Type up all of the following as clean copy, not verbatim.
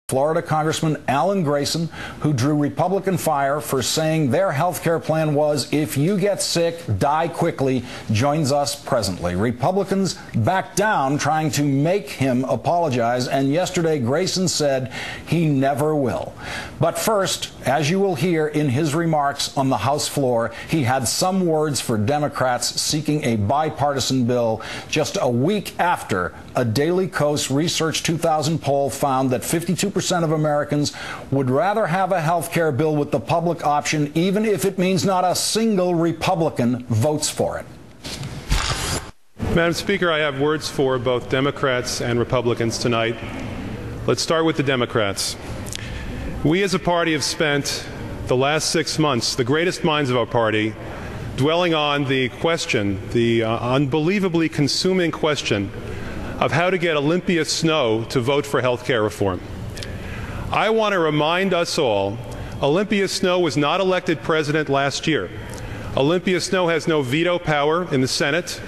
Florida Congressman Alan Grayson, who drew Republican fire for saying their health care plan was, if you get sick, die quickly, joins us presently. Republicans backed down, trying to make him apologize, and yesterday Grayson said he never will. But first, as you will hear in his remarks on the House floor, he had some words for Democrats seeking a bipartisan bill just a week after a Daily Kos Research 2000 poll found that 52% of Americans would rather have a health care bill with the public option, even if it means not a single Republican votes for it. Madam Speaker, I have words for both Democrats and Republicans tonight. Let's start with the Democrats. We as a party have spent the last 6 months, the greatest minds of our party, dwelling on the question, the unbelievably consuming question of how to get Olympia Snowe to vote for health care reform. I want to remind us all, Olympia Snowe was not elected president last year. Olympia Snowe has no veto power in the Senate.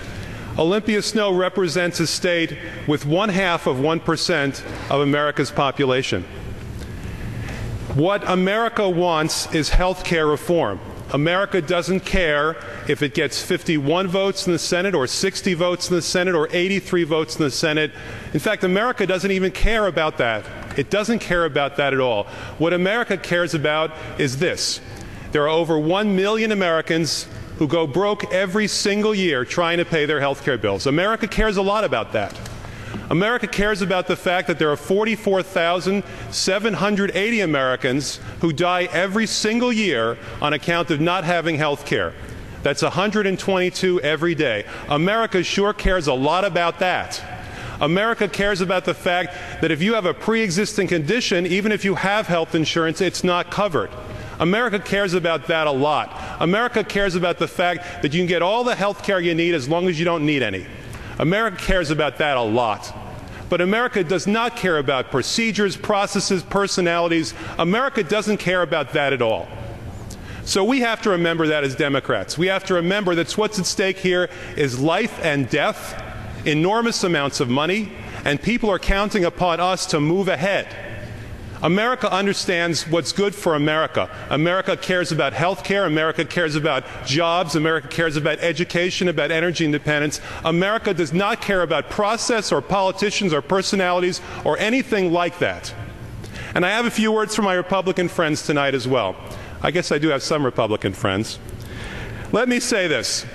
Olympia Snowe represents a state with 1/2% of America's population. What America wants is health care reform. America doesn't care if it gets 51 votes in the Senate or 60 votes in the Senate or 83 votes in the Senate. In fact, America doesn't even care about that. It doesn't care about that at all. What America cares about is this. There are over 1 million Americans who go broke every single year trying to pay their health care bills. America cares a lot about that. America cares about the fact that there are 44,780 Americans who die every single year on account of not having health care. That's 122 every day. America sure cares a lot about that. America cares about the fact that if you have a pre-existing condition, even if you have health insurance, it's not covered. America cares about that a lot. America cares about the fact that you can get all the health care you need as long as you don't need any. America cares about that a lot. But America does not care about procedures, processes, personalities. America doesn't care about that at all. So we have to remember that as Democrats. We have to remember that what's at stake here is life and death, enormous amounts of money, and people are counting upon us to move ahead. America understands what's good for America. America cares about health care. America cares about jobs. America cares about education, about energy independence. America does not care about process or politicians or personalities or anything like that. And I have a few words for my Republican friends tonight as well. I guess I do have some Republican friends. Let me say this.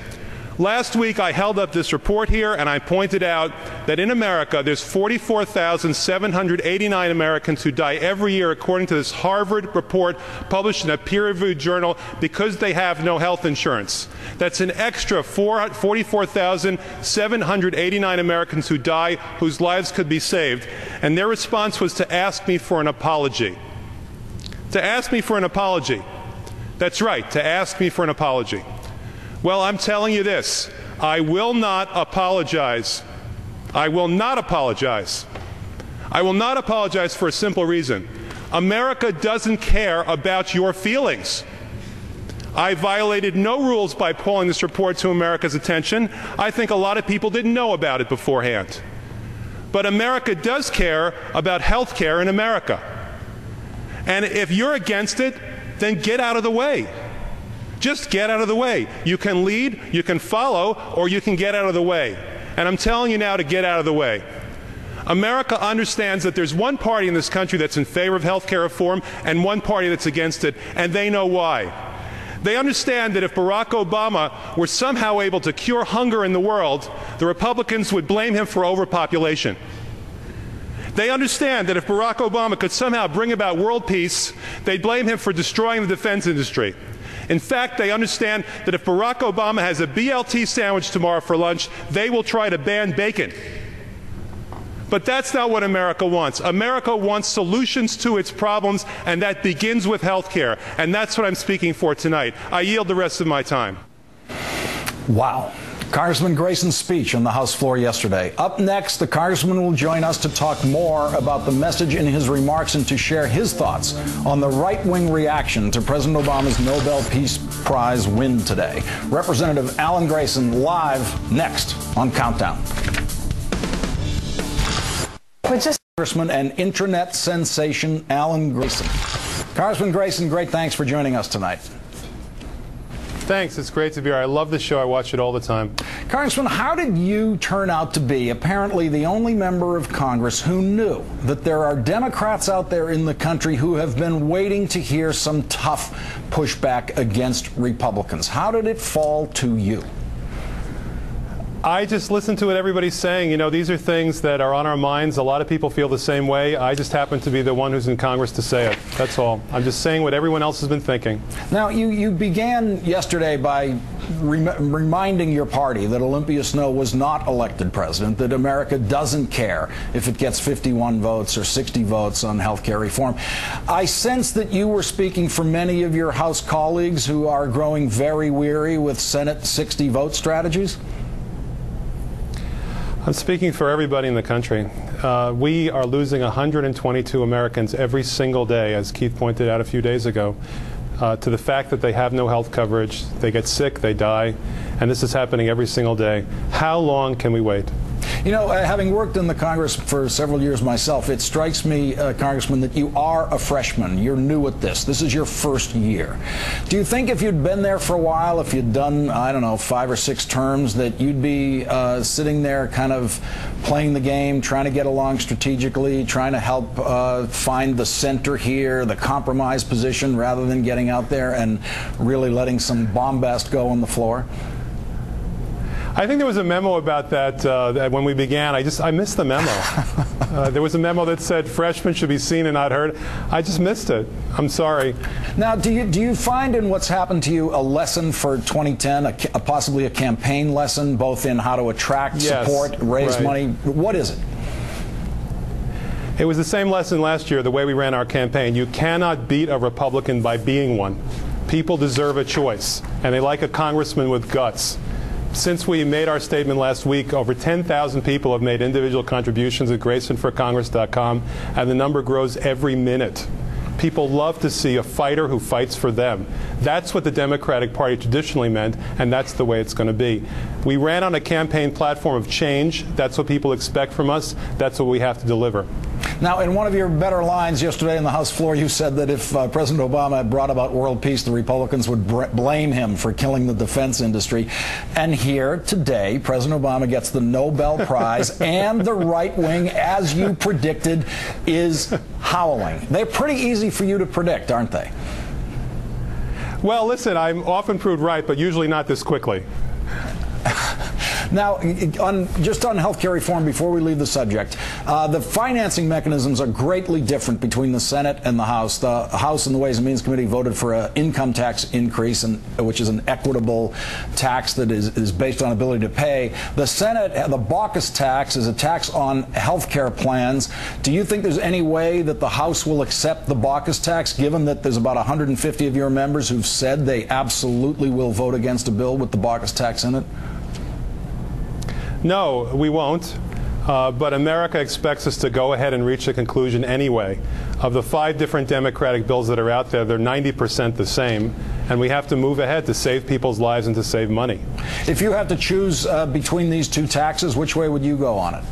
Last week I held up this report here and I pointed out that in America there's 44,789 Americans who die every year according to this Harvard report published in a peer-reviewed journal because they have no health insurance. That's an extra 44,789 Americans who die whose lives could be saved. And their response was to ask me for an apology. To ask me for an apology. That's right, to ask me for an apology. Well, I'm telling you this, I will not apologize. I will not apologize. I will not apologize for a simple reason. America doesn't care about your feelings. I violated no rules by pulling this report to America's attention. I think a lot of people didn't know about it beforehand. But America does care about health care in America. And if you're against it, then get out of the way. Just get out of the way. You can lead, you can follow, or you can get out of the way. And I'm telling you now to get out of the way. America understands that there's one party in this country that's in favor of health care reform and one party that's against it, and they know why. They understand that if Barack Obama were somehow able to cure hunger in the world, the Republicans would blame him for overpopulation. They understand that if Barack Obama could somehow bring about world peace, they'd blame him for destroying the defense industry. In fact, they understand that if Barack Obama has a BLT sandwich tomorrow for lunch, they will try to ban bacon. But that's not what America wants. America wants solutions to its problems, and that begins with health care. And that's what I'm speaking for tonight. I yield the rest of my time. Wow. Congressman Grayson's speech on the House floor yesterday. Up next, the Congressman will join us to talk more about the message in his remarks and to share his thoughts on the right-wing reaction to President Obama's Nobel Peace Prize win today. Representative Alan Grayson live next on Countdown. Congressman and intranet sensation Alan Grayson. Congressman Grayson, great thanks for joining us tonight. Thanks. It's great to be here. I love the show. I watch it all the time. Congressman, how did you turn out to be apparently the only member of Congress who knew that there are Democrats out there in the country who have been waiting to hear some tough pushback against Republicans? How did it fall to you? I just listen to what everybody's saying. You know, these are things that are on our minds. A lot of people feel the same way. I just happen to be the one who's in Congress to say it. That's all. I'm just saying what everyone else has been thinking. Now, you began yesterday by reminding your party that Olympia Snowe was not elected president, that America doesn't care if it gets 51 votes or 60 votes on health care reform. I sense that you were speaking for many of your House colleagues who are growing very weary with Senate 60 vote strategies. I'm speaking for everybody in the country. We are losing 122 Americans every single day, as Keith pointed out a few days ago, to the fact that they have no health coverage, they get sick, they die, and this is happening every single day. How long can we wait? You know, having worked in the Congress for several years myself, it strikes me, Congressman, that you are a freshman. You're new at this. This is your first year. Do you think if you'd been there for a while, if you'd done, I don't know, 5 or 6 terms, that you'd be sitting there kind of playing the game, trying to get along strategically, trying to help find the center here, the compromise position, rather than getting out there and really letting some bombast go on the floor? I think there was a memo about that when we began. I missed the memo. There was a memo that said freshmen should be seen and not heard. I just missed it. I'm sorry. Now, do you find in what's happened to you a lesson for 2010, possibly a campaign lesson, both in how to attract support, raise money? What is it? It was the same lesson last year, the way we ran our campaign. You cannot beat a Republican by being one. People deserve a choice, and they like a congressman with guts. Since we made our statement last week, over 10,000 people have made individual contributions at GraysonForCongress.com, and the number grows every minute. People love to see a fighter who fights for them. That's what the Democratic Party traditionally meant, and that's the way it's going to be. We ran on a campaign platform of change. That's what people expect from us. That's what we have to deliver. Now, in one of your better lines yesterday on the House floor, you said that if President Obama had brought about world peace, the Republicans would blame him for killing the defense industry. And here today, President Obama gets the Nobel Prize, and the right wing, as you predicted, is howling. They're pretty easy for you to predict, aren't they? Well, listen, I'm often proved right, but usually not this quickly. Now, just on health care reform, before we leave the subject, the financing mechanisms are greatly different between the Senate and the House. The House and the Ways and Means Committee voted for an income tax increase, which is an equitable tax that is based on ability to pay. The Senate, the Baucus tax, is a tax on health care plans. Do you think there's any way that the House will accept the Baucus tax, given that there's about 150 of your members who've said they absolutely will vote against a bill with the Baucus tax in it? No, we won't. But America expects us to go ahead and reach a conclusion anyway. Of the 5 different Democratic bills that are out there, they're 90% the same, and we have to move ahead to save people's lives and to save money. If you have to choose between these 2 taxes, which way would you go on it?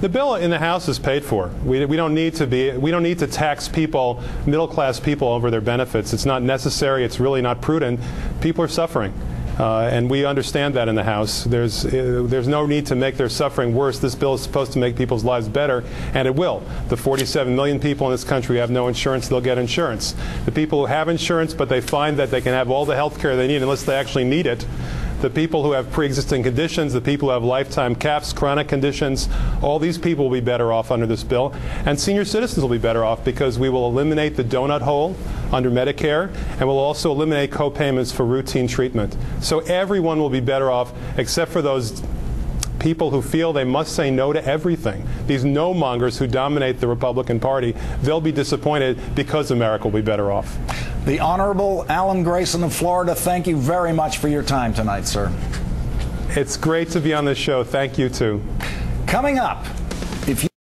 The bill in the House is paid for. We don't need to tax people, middle-class people, over their benefits. It's not necessary. It's really not prudent. People are suffering. And we understand that in the House. There's no need to make their suffering worse. This bill is supposed to make people's lives better, and it will. The 47 million people in this country have no insurance. They'll get insurance. The people who have insurance, but they find that they can have all the health care they need unless they actually need it. The people who have pre-existing conditions, the people who have lifetime caps, chronic conditions, all these people will be better off under this bill. And senior citizens will be better off because we will eliminate the donut hole under Medicare, and we'll also eliminate co-payments for routine treatment. So everyone will be better off, except for those people who feel they must say no to everything. These no-mongers who dominate the Republican Party, they'll be disappointed because America will be better off. The Honorable Alan Grayson of Florida, thank you very much for your time tonight, sir. It's great to be on this show. Thank you, too. Coming up,